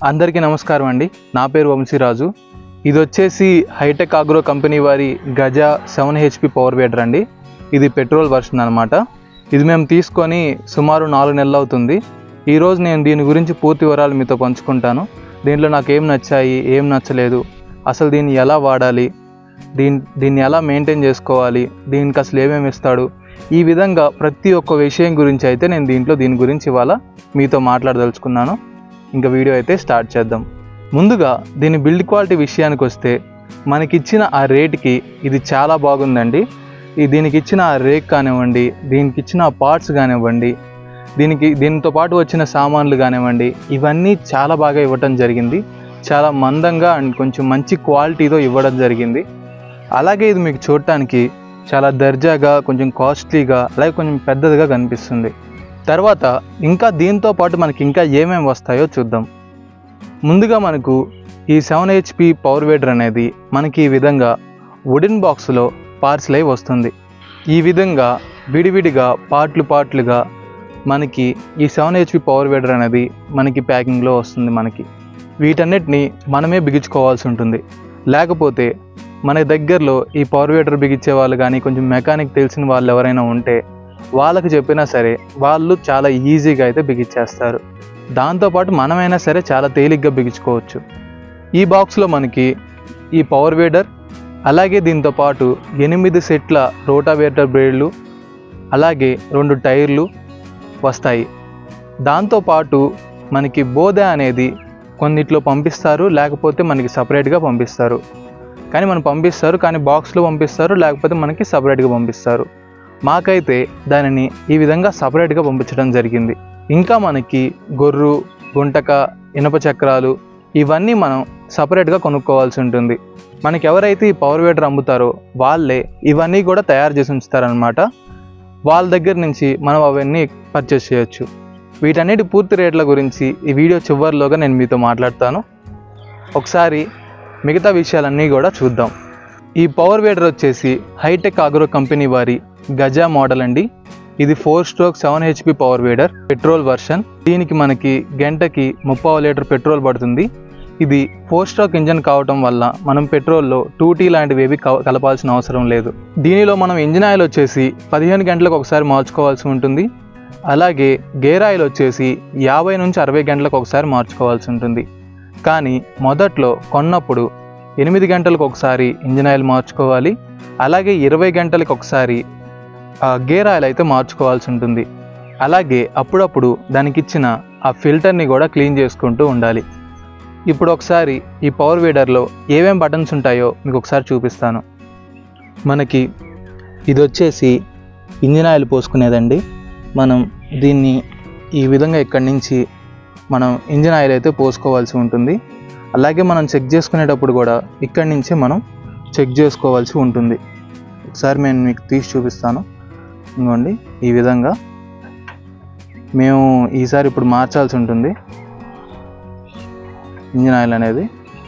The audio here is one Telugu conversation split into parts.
అందరికీ నమస్కారం అండి. నా పేరు వంశీరాజు. ఇది వచ్చేసి హైటెక్ ఆగ్రో కంపెనీ వారి గజా 7 HP పవర్ వేడర్ అండి. ఇది పెట్రోల్ వర్షన్ అనమాట. ఇది మేము తీసుకొని సుమారు 4 నెలలు అవుతుంది. ఈరోజు నేను దీని గురించి పూర్తి వివరాలు మీతో పంచుకుంటాను. దీంట్లో నాకు ఏం నచ్చాయి, ఏం నచ్చలేదు, అసలు దీన్ని ఎలా వాడాలి, దీన్ని ఎలా మెయింటైన్ చేసుకోవాలి, దీనికి అసలు ఏమేమి ఇస్తాడు, ఈ విధంగా ప్రతి ఒక్క విషయం గురించి అయితే నేను దీని గురించి ఇవాళ మీతో మాట్లాడదలుచుకున్నాను. ఇంకా వీడియో అయితే స్టార్ట్ చేద్దాం. ముందుగా దీని బిల్డ్ క్వాలిటీ విషయానికి వస్తే మనకిచ్చిన ఆ రేట్కి ఇది చాలా బాగుందండి. దీనికి ఇచ్చిన ఆ రేక్ కానివ్వండి, దీనికి ఇచ్చిన ఆ పార్ట్స్ కానివ్వండి, దీనితో పాటు వచ్చిన సామాన్లు కానివ్వండి, ఇవన్నీ చాలా బాగా ఇవ్వటం జరిగింది. చాలా మందంగా అండ్ కొంచెం మంచి క్వాలిటీతో ఇవ్వడం జరిగింది. అలాగే ఇది మీకు చూడటానికి చాలా దర్జాగా, కొంచెం కాస్ట్లీగా, అలాగే కొంచెం పెద్దదిగా కనిపిస్తుంది. తర్వాత ఇంకా దీంతో పాటు మనకి ఇంకా ఏమేమి వస్తాయో చూద్దాం. ముందుగా మనకు ఈ 7 HP పవర్ వేడర్ అనేది మనకి ఈ విధంగా వుడెన్ బాక్స్లో పార్సల్ అయి వస్తుంది. ఈ విధంగా విడివిడిగా పార్ట్లుగా మనకి ఈ 7 HP పవర్ వేడర్ అనేది మనకి ప్యాకింగ్లో వస్తుంది. వీటన్నిటిని మనమే బిగించుకోవాల్సి ఉంటుంది. లేకపోతే మన దగ్గరలో ఈ పవర్ వేడర్ బిగించే వాళ్ళు కానీ, కొంచెం మెకానిక్ తెలిసిన వాళ్ళు ఎవరైనా ఉంటే వాళ్ళకి చెప్పినా సరే వాళ్ళు చాలా ఈజీగా అయితే బిగించేస్తారు. దాంతోపాటు మనమైనా సరే చాలా తేలిగ్గా బిగించుకోవచ్చు. ఈ బాక్స్లో మనకి ఈ పవర్ వేడర్, అలాగే దీంతోపాటు 8 సెట్ల రోటావేటర్ బ్లేడ్లు, అలాగే 2 టైర్లు వస్తాయి. దాంతోపాటు మనకి బోధ అనేది కొన్నిట్లో పంపిస్తారు, లేకపోతే మనకి సపరేట్గా పంపిస్తారు. కానీ బాక్స్లో పంపిస్తారు, లేకపోతే మనకి సపరేట్గా పంపిస్తారు. మాకైతే దానిని ఈ విధంగా సపరేట్గా పంపించడం జరిగింది. ఇంకా మనకి గొర్రు, గుంటక, ఇనప చక్రాలు ఇవన్నీ మనం సపరేట్గా కొనుక్కోవాల్సి ఉంటుంది. మనకి ఎవరైతే ఈ పవర్ వేడర్ అమ్ముతారో వాళ్ళే ఇవన్నీ కూడా తయారు చేసి ఉంచుతారనమాట. వాళ్ళ దగ్గర నుంచి మనం అవన్నీ పర్చేస్ చేయొచ్చు. వీటన్నిటి పూర్తి రేట్ల గురించి ఈ వీడియో చివరిలోగా నేను మీతో మాట్లాడతాను. ఒకసారి మిగతా విషయాలన్నీ కూడా చూద్దాం. ఈ పవర్ వేడర్ వచ్చేసి హైటెక్ ఆగ్రో కంపెనీ వారి గజా మోడల్ అండి. ఇది 4 stroke 7 HP power వేడర్ petrol version. దీనికి మనకి గంటకి 30 లీటర్ పెట్రోల్ పడుతుంది. ఇది 4 స్ట్రోక్ ఇంజన్ కావటం వల్ల మనం పెట్రోల్లో 2T లాంటివి ఏవి కలపాల్సిన అవసరం లేదు. దీనిలో మనం ఇంజిన్ ఆయిల్ వచ్చేసి 15 గంటలకు ఒకసారి మార్చుకోవాల్సి ఉంటుంది. అలాగే గేర్ ఆయిల్ వచ్చేసి 50 నుంచి 60 గంటలకు ఒకసారి మార్చుకోవాల్సి ఉంటుంది. కానీ మొదట్లో కొన్నప్పుడు 8 గంటలకు ఒకసారి ఇంజిన్ ఆయిల్ మార్చుకోవాలి. అలాగే 20 గంటలకు ఒకసారి గేర్ ఆయిల్ అయితే మార్చుకోవాల్సి ఉంటుంది. అలాగే అప్పుడప్పుడు దానికి ఇచ్చిన ఆ ఫిల్టర్ని కూడా క్లీన్ చేసుకుంటూ ఉండాలి. ఇప్పుడు ఒకసారి ఈ పవర్ వేడర్లో ఏమేం బటన్స్ ఉంటాయో మీకు ఒకసారి చూపిస్తాను. మనకి ఇది వచ్చేసి ఇంజిన్ ఆయిల్ పోసుకునేదండి. మనం దీన్ని ఈ విధంగా ఇక్కడి నుంచి మనం ఇంజిన్ ఆయిల్ అయితే పోసుకోవాల్సి ఉంటుంది. అలాగే మనం చెక్ చేసుకునేటప్పుడు కూడా ఇక్కడి నుంచే మనం చెక్ చేసుకోవాల్సి ఉంటుంది. ఒకసారి నేను మీకు తీసి చూపిస్తాను. ఇంకోండి, ఈ విధంగా మేము ఈసారి ఇప్పుడు మార్చాల్సి ఉంటుంది ఇంజిన్ ఆయిల్ అనేది.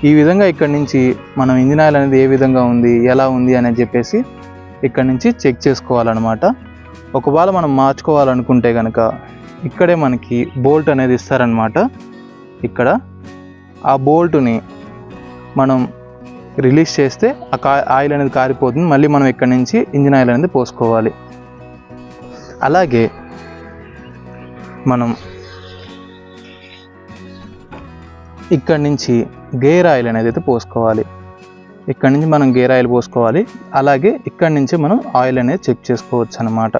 ఈ విధంగా ఇక్కడి నుంచి మనం ఇంజిన్ ఆయిల్ అనేది ఏ విధంగా ఉంది, ఎలా ఉంది అనేది చెప్పేసి ఇక్కడి నుంచి చెక్ చేసుకోవాలన్నమాట. ఒకవేళ మనం మార్చుకోవాలనుకుంటే కనుక ఇక్కడే మనకి బోల్ట్ అనేది ఇస్తారనమాట. ఇక్కడ ఆ బోల్ట్ని మనం రిలీజ్ చేస్తే ఆయిల్ అనేది కారిపోతుంది. మళ్ళీ మనం ఇక్కడి నుంచి ఇంజిన్ ఆయిల్ అనేది పోసుకోవాలి. అలాగే మనం ఇక్కడి నుంచి గేర్ ఆయిల్ అనేది అయితే పోసుకోవాలి. ఇక్కడి నుంచి మనం గేర్ ఆయిల్ పోసుకోవాలి. అలాగే ఇక్కడి నుంచి మనం ఆయిల్ అనేది చెక్ చేసుకోవచ్చు అన్నమాట.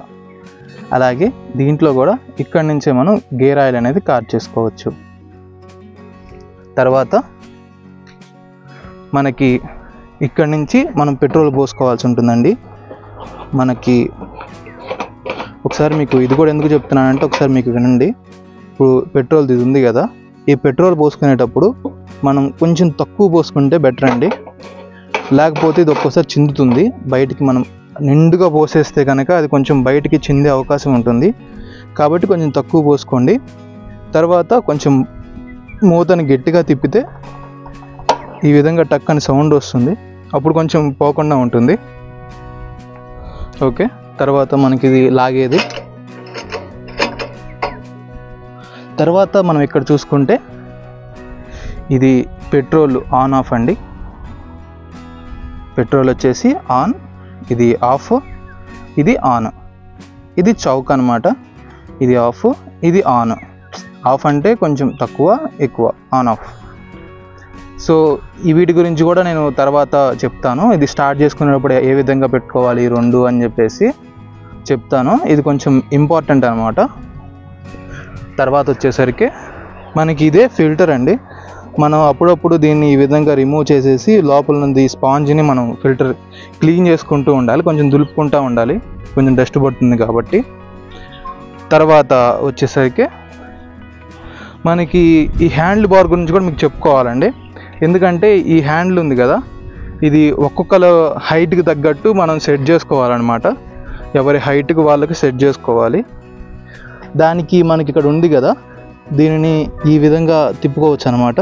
అలాగే దీంట్లో కూడా ఇక్కడి నుంచే మనం గేర్ ఆయిల్ అనేది కార్ చేసుకోవచ్చు. తర్వాత మనకి ఇక్కడి నుంచి మనం పెట్రోల్ పోసుకోవాల్సి ఉంటుందండి. మనకి ఒకసారి మీకు ఇది కూడా ఎందుకు చెప్తున్నానంటే ఒకసారి మీకు వినండి. ఇప్పుడు పెట్రోల్ ఇది ఉంది కదా, ఈ పెట్రోల్ పోసుకునేటప్పుడు మనం కొంచెం తక్కువ పోసుకుంటే బెటర్ అండి. లేకపోతే ఇది ఒక్కోసారి చిందుతుంది బయటికి. మనం నిండుగా పోసేస్తే కనుక అది కొంచెం బయటికి చిందే అవకాశం ఉంటుంది. కాబట్టి కొంచెం తక్కువ పోసుకోండి. తర్వాత కొంచెం మూతని గట్టిగా తిప్పితే ఈ విధంగా టక్ అని సౌండ్ వస్తుంది. అప్పుడు కొంచెం పోకుండా ఉంటుంది. ఓకే, తర్వాత మనకి ఇది లాగేది. తర్వాత మనం ఇక్కడ చూసుకుంటే ఇది పెట్రోల్ ఆన్ ఆఫ్ అండి. పెట్రోల్ వచ్చేసి ఆన్, ఇది ఆఫ్, ఇది ఆన్. ఇది చౌక్ అనమాట. ఇది ఆఫ్, ఇది ఆన్. ఆఫ్ అంటే కొంచెం తక్కువ, ఎక్కువ, ఆన్ ఆఫ్. సో ఈ వీటి గురించి కూడా నేను తర్వాత చెప్తాను. ఇది స్టార్ట్ చేసుకునేటప్పుడు ఏ విధంగా పెట్టుకోవాలి ఈ రెండు అని చెప్పేసి చెప్తాను. ఇది కొంచెం ఇంపార్టెంట్ అనమాట. తర్వాత వచ్చేసరికి మనకి ఇదే ఫిల్టర్ అండి. మనం అప్పుడప్పుడు దీన్ని ఈ విధంగా రిమూవ్ చేసేసి లోపల నుండి స్పాంజ్ని మనం ఫిల్టర్ క్లీన్ చేసుకుంటూ ఉండాలి, కొంచెం దులుపుకుంటూ ఉండాలి, కొంచెం డస్ట్ పడుతుంది కాబట్టి. తర్వాత వచ్చేసరికి మనకి ఈ హ్యాండిల్ బార్ గురించి కూడా మీకు చెప్పుకోవాలండి. ఎందుకంటే ఈ హ్యాండిల్ ఉంది కదా, ఇది ఒక్కొక్కల హైట్కి తగ్గట్టు మనం సెట్ చేసుకోవాలన్నమాట. ఎవరి హైట్కి వాళ్ళకి సెట్ చేసుకోవాలి. దానికి మనకి ఇక్కడ ఉంది కదా, దీనిని ఈ విధంగా తిప్పుకోవచ్చు అనమాట.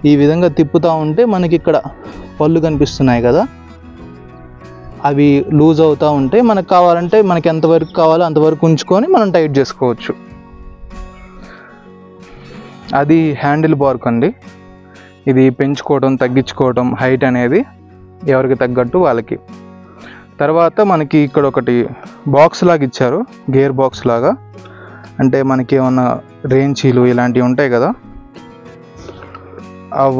ఈ విధంగా తిప్పుతూ ఉంటే మనకి ఇక్కడ పళ్ళు కనిపిస్తున్నాయి కదా, అవి లూజ్ అవుతూ ఉంటే మనకు కావాలంటే మనకి ఎంతవరకు కావాలో అంతవరకు ఉంచుకొని మనం టైట్ చేసుకోవచ్చు. అది హ్యాండిల్ బార్క్ అండి. ఇది పెంచుకోవడం తగ్గించుకోవడం హైట్ అనేది ఎవరికి తగ్గట్టు వాళ్ళకి. తర్వాత మనకి ఇక్కడ ఒకటి బాక్స్ లాగా ఇచ్చారు, గేర్ బాక్స్ లాగా. అంటే మనకి ఏమన్నా రేంచీలు ఇలాంటివి ఉంటాయి కదా,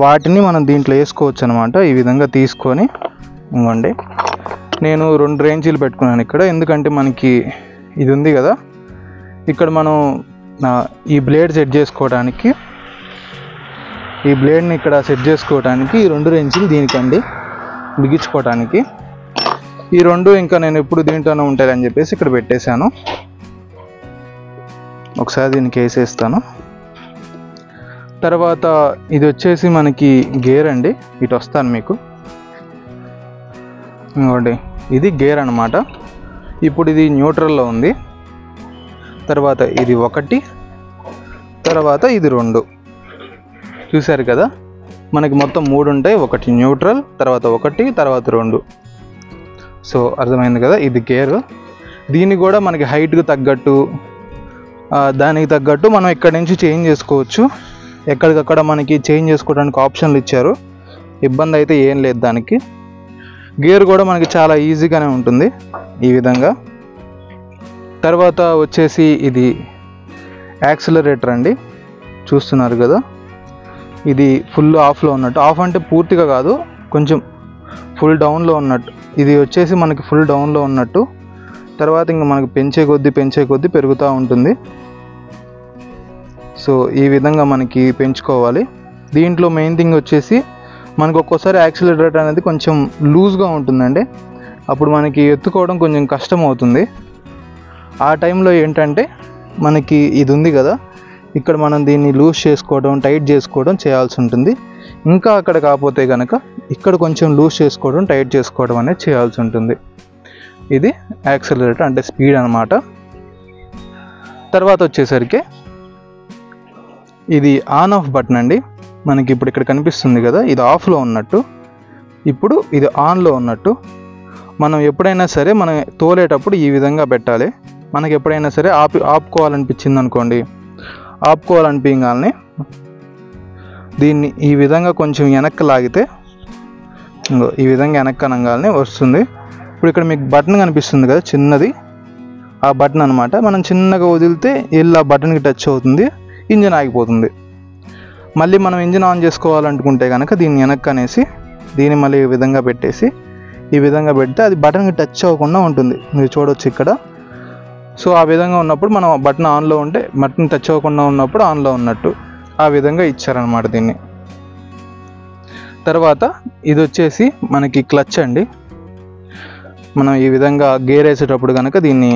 వాటిని మనం దీంట్లో వేసుకోవచ్చు అనమాట. ఈ విధంగా తీసుకొని ఇవ్వండి. నేను 2 రేంచీలు పెట్టుకున్నాను ఇక్కడ. ఎందుకంటే మనకి ఇది ఉంది కదా, ఇక్కడ మనం ఈ బ్లేడ్ సెట్ చేసుకోవడానికి, ఈ బ్లేడ్ని ఇక్కడ సెట్ చేసుకోవడానికి ఈ 2 రేంచీలు దీనికండి బిగించుకోవడానికి. ఈ 2 ఇంకా నేను ఎప్పుడు దీంట్లోనే ఉంటాయని చెప్పేసి ఇక్కడ పెట్టేశాను. ఒకసారి దీనికి వేసేస్తాను. తర్వాత ఇది వచ్చేసి మనకి గేర్ అండి. ఇటు వస్తాను మీకు. ఇంకోటి ఇది గేర్ అన్నమాట. ఇప్పుడు ఇది న్యూట్రల్లో ఉంది. తర్వాత ఇది 1, తర్వాత ఇది 2. చూశారు కదా, మనకి మొత్తం 3 ఉంటాయి. 1 న్యూట్రల్, తర్వాత 1, తర్వాత 2. సో అర్థమైంది కదా, ఇది గేర్. దీన్ని కూడా మనకి హైట్కి తగ్గట్టు దానికి తగ్గట్టు మనం ఇక్కడ నుంచి చేంజ్ చేసుకోవచ్చు. ఎక్కడికక్కడ మనకి చేంజ్ చేసుకోవడానికి ఆప్షన్లు ఇచ్చారు. ఇబ్బంది అయితే ఏం లేదు దానికి. గేర్ కూడా మనకి చాలా ఈజీగానే ఉంటుంది ఈ విధంగా. తర్వాత వచ్చేసి ఇది యాక్సిలరేటర్ అండి. చూస్తున్నారు కదా, ఇది ఫుల్ ఆఫ్లో ఉన్నట్టు. ఆఫ్ అంటే పూర్తిగా కాదు, కొంచెం ఫుల్ డౌన్లో ఉన్నట్టు. ఇది వచ్చేసి మనకి ఫుల్ డౌన్లో ఉన్నట్టు. తర్వాత ఇంకా మనకి పెంచే కొద్దీ పెరుగుతూ ఉంటుంది. సో ఈ విధంగా మనకి పెంచుకోవాలి. దీంట్లో మెయిన్ థింగ్ వచ్చేసి మనకు ఒక్కోసారి యాక్సిలరేటర్ అనేది కొంచెం లూజ్గా ఉంటుందండి. అప్పుడు మనకి ఎత్తుకోవడం కొంచెం కష్టం అవుతుంది. ఆ టైంలో ఏంటంటే మనకి ఇది ఉంది కదా, ఇక్కడ మనం దీన్ని లూజ్ చేసుకోవడం, టైట్ చేసుకోవడం చేయాల్సి ఉంటుంది. ఇంకా అక్కడ కాకపోతే కనుక ఇక్కడ కొంచెం లూజ్ చేసుకోవడం, టైట్ చేసుకోవడం అనేది చేయాల్సి ఉంటుంది. ఇది యాక్సిలరేటర్ అంటే స్పీడ్ అన్నమాట. తర్వాత వచ్చేసరికి ఇది ఆన్ ఆఫ్ బటన్ అండి. మనకి ఇప్పుడు ఇక్కడ కనిపిస్తుంది కదా, ఇది ఆఫ్లో ఉన్నట్టు, ఇప్పుడు ఇది ఆన్లో ఉన్నట్టు. మనం ఎప్పుడైనా సరే మనం తోలేటప్పుడు ఈ విధంగా పెట్టాలి. మనకి ఎప్పుడైనా సరే ఆపుకోవాలనిపించింది అనుకోండి, ఆపుకోవాలనిపించగానే దీన్ని ఈ విధంగా కొంచెం వెనక్కి లాగితే ఈ విధంగా వెనక్కి అనగానే వస్తుంది. ఇప్పుడు ఇక్కడ మీకు బటన్ కనిపిస్తుంది కదా చిన్నది, ఆ బటన్ అనమాట. మనం చిన్నగా వదిలితే ఇలా బటన్కి టచ్ అవుతుంది, ఇంజిన్ ఆగిపోతుంది. మళ్ళీ మనం ఇంజిన్ ఆన్ చేసుకోవాలనుకుంటే కనుక దీన్ని వెనక్కి అనేసి దీన్ని మళ్ళీ ఈ విధంగా పెట్టేసి ఈ విధంగా పెడితే అది బటన్కి టచ్ అవ్వకుండా ఉంటుంది. మీరు చూడవచ్చు ఇక్కడ. సో ఆ విధంగా ఉన్నప్పుడు మనం బటన్ ఆన్లో ఉంటే బటన్ టచ్ అవ్వకుండా ఉన్నప్పుడు ఆన్లో ఉన్నట్టు ఆ విధంగా ఇచ్చారనమాట దీన్ని. తర్వాత ఇది వచ్చేసి మనకి క్లచ్ అండి. మనం ఈ విధంగా గేర్ వేసేటప్పుడు కనుక దీన్ని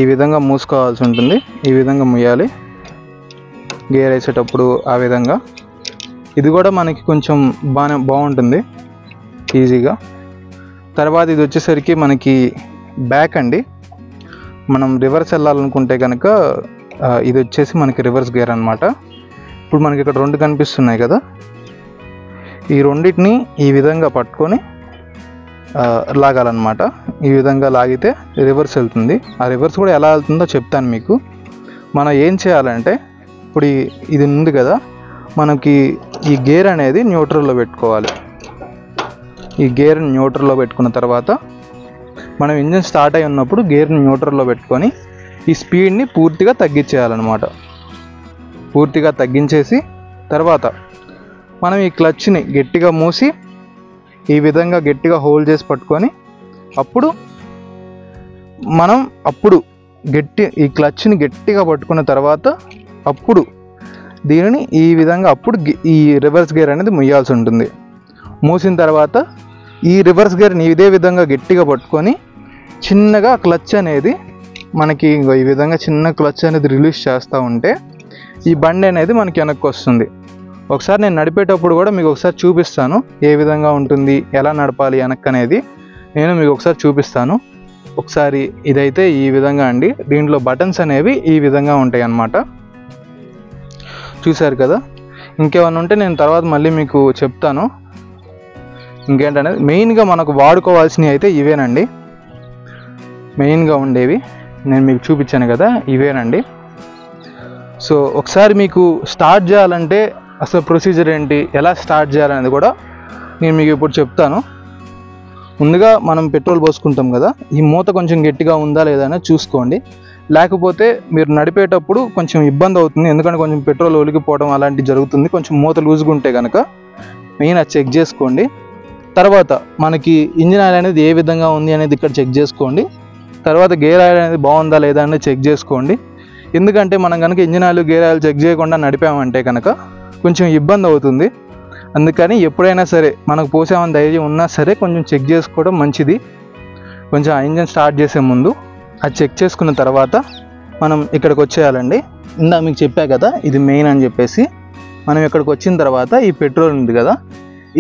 ఈ విధంగా మూసుకోవాల్సి ఉంటుంది. ఈ విధంగా ముయ్యాలి గేర్ వేసేటప్పుడు. ఆ విధంగా ఇది కూడా మనకి కొంచెం బాగుంటుంది ఈజీగా. తర్వాత ఇది వచ్చేసరికి మనకి బ్యాక్ అండి. మనం రివర్స్ వెళ్ళాలనుకుంటే కనుక ఇది వచ్చేసి మనకి రివర్స్ గేర్ అనమాట. ఇప్పుడు మనకి ఇక్కడ 2 కనిపిస్తున్నాయి కదా, ఈ రెండింటిని ఈ విధంగా పట్టుకొని లాగాలన్నమాట. ఈ విధంగా లాగితే రివర్స్ వెళ్తుంది. ఆ రివర్స్ కూడా ఎలా వెళ్తుందో చెప్తాను మీకు. మనం ఏం చేయాలంటే ఇప్పుడు ఇది ఉంది కదా, మనకి ఈ గేర్ అనేది న్యూట్రల్లో పెట్టుకోవాలి. ఈ గేర్ని న్యూట్రల్లో పెట్టుకున్న తర్వాత మనం ఇంజిన్ స్టార్ట్ అయి ఉన్నప్పుడు గేర్ని న్యూట్రల్లో పెట్టుకొని ఈ స్పీడ్ని పూర్తిగా తగ్గించేయాలన్నమాట. పూర్తిగా తగ్గించేసి తర్వాత మనం ఈ క్లచ్ని గట్టిగా మూసి ఈ విధంగా గట్టిగా హోల్డ్ చేసి పట్టుకొని అప్పుడు ఈ క్లచ్ని గట్టిగా పట్టుకున్న తర్వాత అప్పుడు దీనిని ఈ విధంగా ఈ రివర్స్ గేర్ అనేది ముయ్యాల్సి ఉంటుంది. మూసిన తర్వాత ఈ రివర్స్ గేర్ని ఇదే విధంగా గట్టిగా పట్టుకొని చిన్నగా క్లచ్ అనేది మనకి ఈ విధంగా చిన్న క్లచ్ అనేది రిలీజ్ చేస్తూ ఉంటే ఈ బండి అనేది మనకి వెనక్కి వస్తుంది. ఒకసారి నేను నడిపేటప్పుడు కూడా మీకు ఒకసారి చూపిస్తాను ఏ విధంగా ఉంటుంది, ఎలా నడపాలి వెనక్కి అనేది నేను మీకు ఒకసారి చూపిస్తాను. ఒకసారి ఇదైతే ఈ విధంగా అండి, దీంట్లో బటన్స్ అనేవి ఈ విధంగా ఉంటాయి అన్నమాట. చూశారు కదా. ఇంకేమన్నా ఉంటే నేను తర్వాత మళ్ళీ మీకు చెప్తాను. ఇంకేంటనేది మెయిన్గా మనకు వాడుకోవాల్సినవి అయితే ఇవేనండి, మెయిన్గా ఉండేవి నేను మీకు చూపించాను కదా, ఇవేనండి. సో ఒకసారి మీకు స్టార్ట్ చేయాలంటే అసలు ప్రొసీజర్ ఏంటి, ఎలా స్టార్ట్ చేయాలనేది కూడా నేను మీకు ఇప్పుడు చెప్తాను. ముందుగా మనం పెట్రోల్ పోసుకుంటాం కదా, ఈ మూత కొంచెం గట్టిగా ఉందా లేదా అనేది చూసుకోండి. లేకపోతే మీరు నడిపేటప్పుడు కొంచెం ఇబ్బంది అవుతుంది, ఎందుకంటే కొంచెం పెట్రోల్ ఒలిగిపోవడం అలాంటివి జరుగుతుంది. కొంచెం మూత లూజ్గా ఉంటే కనుక మెయిన్ అది చెక్ చేసుకోండి. తర్వాత మనకి ఇంజిన్ ఆయిల్ అనేది ఏ విధంగా ఉంది అనేది ఇక్కడ చెక్ చేసుకోండి. తర్వాత గేర్ ఆయిల్ అనేది బాగుందా లేదా అనేది చెక్ చేసుకోండి. ఎందుకంటే మనం కనుక engine oil gear oil check చేయకుండా నడిపామంటే కనుక కొంచెం ఇబ్బంది అవుతుంది. అందుకని ఎప్పుడైనా సరే మనకు పోసామని ధైర్యం ఉన్నా సరే కొంచెం చెక్ చేసుకోవడం మంచిది. కొంచెం ఆ ఇంజిన్ స్టార్ట్ చేసే ముందు అది చెక్ చేసుకున్న తర్వాత మనం ఇక్కడికి వచ్చేయాలండి. ఇందా మీకు చెప్పా కదా ఇది మెయిన్ అని చెప్పేసి. మనం ఇక్కడికి వచ్చిన తర్వాత ఈ పెట్రోల్ ఉంది కదా,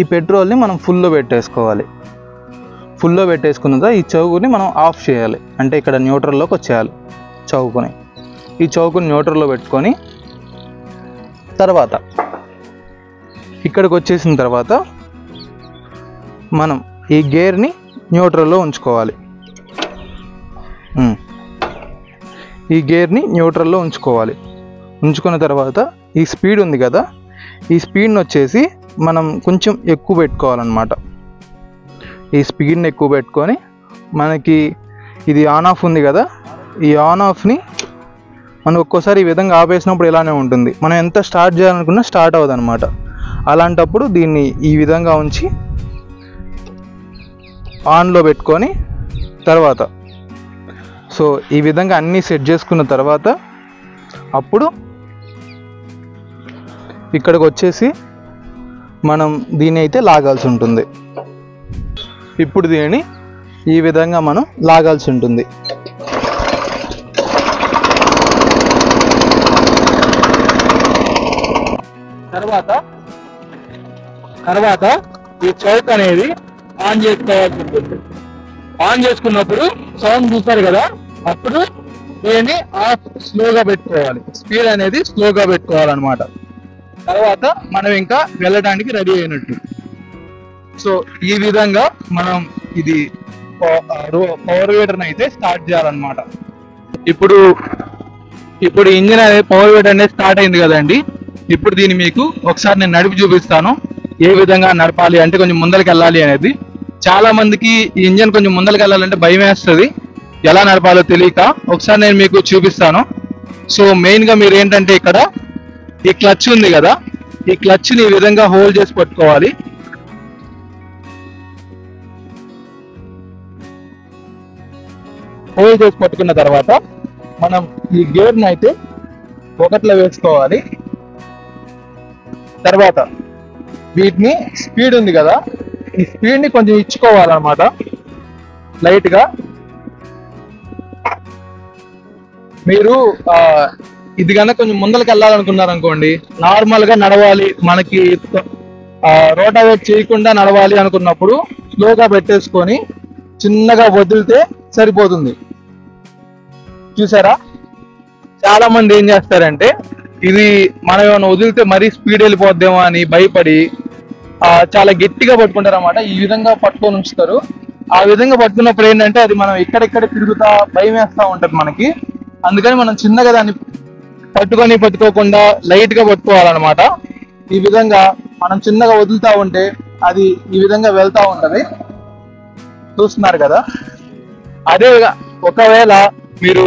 ఈ పెట్రోల్ని మనం ఫుల్లో పెట్టేసుకోవాలి. ఫుల్లో పెట్టేసుకున్న ఈ చౌకుని మనం ఆఫ్ చేయాలి, అంటే ఇక్కడ న్యూట్రల్లోకి వచ్చేయాలి చౌకుని. ఈ చౌకుని న్యూట్రల్లో పెట్టుకొని తర్వాత ఇక్కడికి వచ్చేసిన తర్వాత మనం ఈ గేర్ని న్యూట్రల్లో ఉంచుకోవాలి. ఈ గేర్ని న్యూట్రల్లో ఉంచుకోవాలి. ఉంచుకున్న తర్వాత ఈ స్పీడ్ ఉంది కదా, ఈ స్పీడ్ని వచ్చేసి మనం కొంచెం ఎక్కువ పెట్టుకోవాలన్నమాట. ఈ స్పీడ్ని ఎక్కువ పెట్టుకొని మనకి ఇది ఆన్ ఆఫ్ ఉంది కదా, ఈ ఆన్ ఆఫ్ని మనం ఒక్కోసారి ఈ విధంగా ఆపేసినప్పుడు ఇలానే ఉంటుంది. మనం ఎంత స్టార్ట్ చేయాలనుకున్నా స్టార్ట్ అవ్వదు అనమాట. అలాంటప్పుడు దీన్ని ఈ విధంగా ఉంచి ఆన్లో పెట్టుకొని తర్వాత సో ఈ విధంగా అన్నీ సెట్ చేసుకున్న తర్వాత అప్పుడు ఇక్కడికి వచ్చేసి మనం దీన్ని అయితే లాగాల్సి ఉంటుంది. ఇప్పుడు దీనిని ఈ విధంగా మనం లాగాల్సి ఉంటుంది. తర్వాత ఈ చౌక్ అనేది ఆన్ చేసుకోవాల్సి ఉంటుంది. ఆన్ చేసుకున్నప్పుడు సౌండ్ చూస్తారు కదా, అప్పుడు దీన్ని ఆఫ్ స్లోగా పెట్టుకోవాలి. స్పీడ్ అనేది స్లోగా పెట్టుకోవాలన్నమాట. తర్వాత మనం ఇంకా వెళ్ళడానికి రెడీ అయినట్టు. సో ఈ విధంగా మనం ఇది పవర్ వీడర్ని అయితే స్టార్ట్ చేయాలన్నమాట. ఇప్పుడు ఇంజిన్ అనేది పవర్ వీడర్ అనేది స్టార్ట్ అయింది కదండి. ఇప్పుడు దీన్ని మీకు ఒకసారి నేను నడిపి చూపిస్తాను, ఏ విధంగా నడపాలి అంటే కొంచెం ముందరికి వెళ్ళాలి అనేది. చాలా మందికి ఈ ఇంజిన్ కొంచెం ముందరికి వెళ్ళాలంటే భయం వేస్తుంది, ఎలా నడపాలో తెలియక. ఒకసారి నేను మీకు చూపిస్తాను. సో మెయిన్గా మీరు ఏంటంటే ఇక్కడ ఈ క్లచ్ ఉంది కదా, ఈ క్లచ్ని ఈ విధంగా హోల్డ్ చేసి పట్టుకోవాలి. హోల్డ్ చేసి పట్టుకున్న తర్వాత మనం ఈ గేర్ని అయితే ఒకటిలో వేసుకోవాలి. తర్వాత వీటిని స్పీడ్ ఉంది కదా, ఈ స్పీడ్ని కొంచెం ఇచ్చుకోవాలన్నమాట లైట్గా. మీరు ఇది కన్నా కొంచెం ముందరికి వెళ్ళాలనుకున్నారనుకోండి, నార్మల్గా నడవాలి, మనకి రోటావేట్ చేయకుండా నడవాలి అనుకున్నప్పుడు స్లోగా పెట్టేసుకొని చిన్నగా వదిలితే సరిపోతుంది. చూసారా, చాలా మంది ఏం చేస్తారంటే ఇది మనం ఏమైనా వదిలితే మరీ స్పీడ్ వెళ్ళిపోద్దేమో అని భయపడి చాలా గట్టిగా పట్టుకుంటారు అన్నమాట. ఈ విధంగా పట్టుకొని ఉంచుతారు. ఆ విధంగా పట్టుకున్నప్పుడు ఏంటంటే అది మనం ఎక్కడెక్కడ తిరుగుతా భయం వేస్తూ ఉంటుంది మనకి. అందుకని మనం చిన్నగా దాన్ని పట్టుకోకుండా లైట్గా పట్టుకోవాలన్నమాట. ఈ విధంగా మనం చిన్నగా వదులుతూ ఉంటే అది ఈ విధంగా వెళ్తూ ఉంటుంది, చూస్తున్నారు కదా. అదే ఒకవేళ మీరు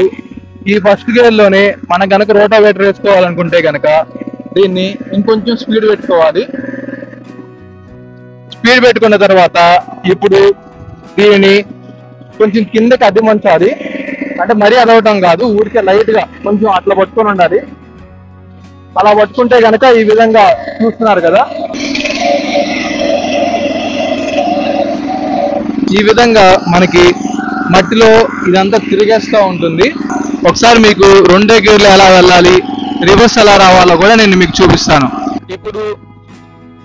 ఈ ఫస్ట్ గేర్లోనే మనం కనుక రోటావేటర్ వేసుకోవాలనుకుంటే కనుక దీన్ని ఇంకొంచెం స్పీడ్ పెట్టుకోవాలి. స్పీడ్ పెట్టుకున్న తర్వాత ఇప్పుడు దీనిని కొంచెం కిందకి అదిమంచాలి. అంటే మరీ అదవటం కాదు, ఊరికే లైట్గా కొంచెం అట్లా పట్టుకొని ఉండాలి. అలా పట్టుకుంటే కనుక ఈ విధంగా చూస్తున్నారు కదా, ఈ విధంగా మనకి మట్టిలో ఇదంతా తిరిగేస్తూ ఉంటుంది. ఒకసారి మీకు రెండో గేర్లు ఎలా వెళ్ళాలి, రివర్స్ ఎలా రావాలో కూడా నేను మీకు చూపిస్తాను. ఇప్పుడు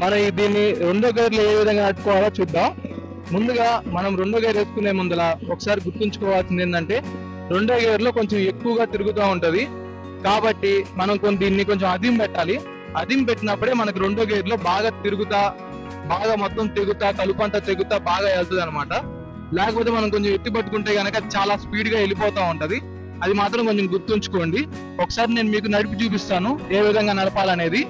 మనం దీన్ని రెండో గేర్లు ఏ విధంగా నట్టుకోవాలో చూద్దాం. ముందుగా మనం రెండో గేర్ వేసుకునే ముందర ఒకసారి గుర్తుంచుకోవాల్సింది ఏంటంటే రెండో గేర్లో కొంచెం ఎక్కువగా తిరుగుతూ ఉంటుంది. కాబట్టి మనం దీన్ని కొంచెం అదిం పెట్టాలి. అదిం పెట్టినప్పుడే మనకు రెండో గేర్లో బాగా మొత్తం తిరుగుతా కలుపంతా తిరుగుతా బాగా వెళ్తుంది అనమాట. లేకపోతే మనం కొంచెం ఎత్తి పట్టుకుంటే కనుక చాలా స్పీడ్గా వెళ్ళిపోతూ ఉంటుంది. అది మాత్రం కొంచెం గుర్తుంచుకోండి. ఒకసారి నేను మీకు నడిపి చూపిస్తాను ఏ విధంగా నడపాలనేది.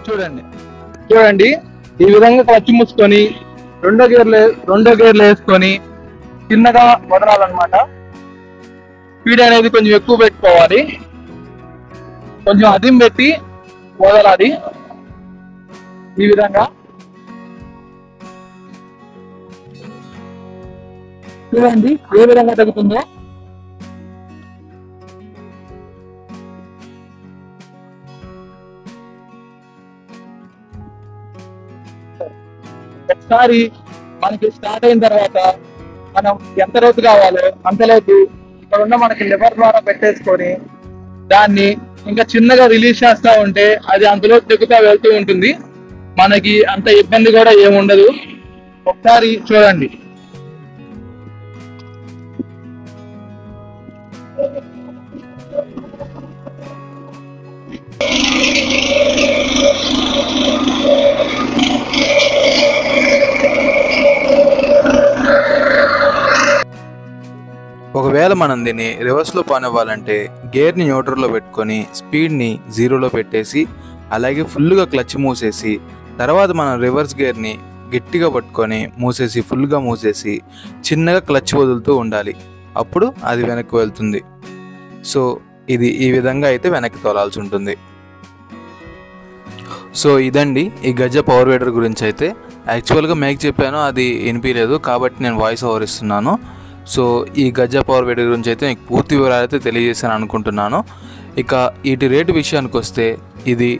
చూడండి ఈ విధంగా క్లచ్ మూసుకొని రెండో గేర్లు వేసుకొని చిన్నగా వదలాలన్నమాట. స్పీడ్ అనేది కొంచెం ఎక్కువ పెట్టుకోవాలి, కొంచెం అదిం పెట్టి వదలాలి. ఈ విధంగా చూడండి ఏ విధంగా తగ్గుతుందో. ఒకసారి మనకి స్టార్ట్ అయిన తర్వాత మనం ఎంత లోతు కావాలో అంత లోతు ఇక్కడ ఉన్న మనకి లివర్ ద్వారా పెట్టేసుకొని దాన్ని ఇంకా చిన్నగా రిలీజ్ చేస్తూ ఉంటే అది అంతలో దిగుతా వెళ్తూ ఉంటుంది. మనకి అంత ఇబ్బంది కూడా ఏముండదు. ఒకసారి చూడండి. ఒకవేళ మనం దీన్ని రివర్స్లో పానివ్వాలంటే గేర్ని న్యూట్రల్లో పెట్టుకొని స్పీడ్ని 0లో పెట్టేసి అలాగే ఫుల్గా క్లచ్ మూసేసి తర్వాత మనం రివర్స్ గేర్ని గట్టిగా పట్టుకొని ఫుల్గా మూసేసి చిన్నగా క్లచ్ వదులుతూ ఉండాలి. అప్పుడు అది వెనక్కి వెళ్తుంది. సో ఇది ఈ విధంగా అయితే వెనక్కి తోలాల్సి ఉంటుంది. సో ఇదండి ఈ గజ పవర్ వేడర్ గురించి. అయితే యాక్చువల్గా మేక్ చెప్పాను, అది వినిపించలేదు కాబట్టి నేను వాయిస్ ఓవర్ ఇస్తున్నాను. సో ఈ గజ పవర్ వేడర్ గురించి అయితే మీకు పూర్తి వివరాలు అయితే తెలియజేశాను అనుకుంటున్నాను. ఇక వీటి రేటు విషయానికి వస్తే ఇది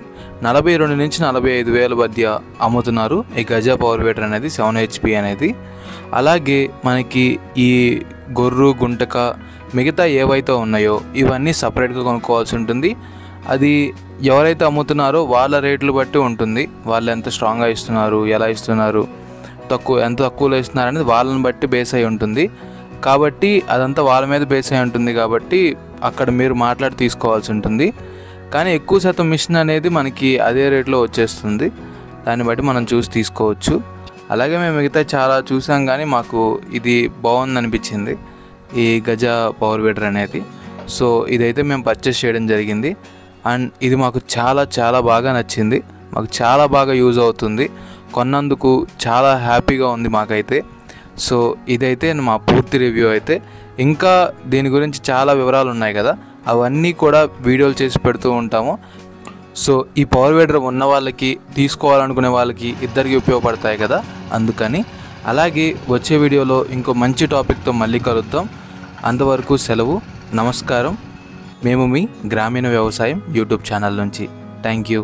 42 నుంచి 45 వేల మధ్య అమ్ముతున్నారు ఈ గజ పవర్ వేడర్ అనేది 7 HP అనేది. అలాగే మనకి ఈ గొర్రు గుంటక మిగతా ఏవైతే ఉన్నాయో ఇవన్నీ సపరేట్గా కొనుక్కోవాల్సి ఉంటుంది. అది ఎవరైతే అమ్ముతున్నారో వాళ్ళ రేట్లు బట్టి ఉంటుంది. వాళ్ళు ఎంత స్ట్రాంగ్గా ఇస్తున్నారు, ఎలా ఇస్తున్నారు, ఎంత తక్కువలో ఇస్తున్నారు అనేది వాళ్ళని బట్టి బేస్ అయి ఉంటుంది. కాబట్టి అదంతా వాళ్ళ మీద బేస్ అయి ఉంటుంది. కాబట్టి అక్కడ మీరు మాట్లాడి తీసుకోవాల్సి ఉంటుంది. కానీ ఎక్కువ శాతం మిషన్ అనేది మనకి అదే రేట్లో వచ్చేస్తుంది. దాన్ని బట్టి మనం చూసి తీసుకోవచ్చు. అలాగే మేము మిగతా చాలా చూసాం కానీ మాకు ఇది బాగుంది అనిపించింది ఈ గజ పవర్ వేడర్ అనేది. సో ఇదైతే మేము పర్చేస్ చేయడం జరిగింది. అండ్ ఇది మాకు చాలా బాగా నచ్చింది. మాకు చాలా బాగా యూజ్ అవుతుంది. కొన్నందుకు చాలా హ్యాపీగా ఉంది మాకైతే. సో ఇదైతే మా పూర్తి రివ్యూ అయితే. ఇంకా దీని గురించి చాలా వివరాలు ఉన్నాయి కదా, అవన్నీ కూడా వీడియోలు చేసి పెడుతూ ఉంటాము. సో ఈ పవర్ వేడర్ ఉన్న వాళ్ళకి, తీసుకోవాలనుకునే వాళ్ళకి ఇద్దరికి ఉపయోగపడతాయి కదా, అందుకని. అలాగే వచ్చే వీడియోలో ఇంకో మంచి టాపిక్తో మళ్ళీ కలుద్దాం. అంతవరకు సెలవు, నమస్కారం. మేము మీ గ్రామీణ వ్యవసాయం యూట్యూబ్ ఛానల్ నుంచి. Thank you.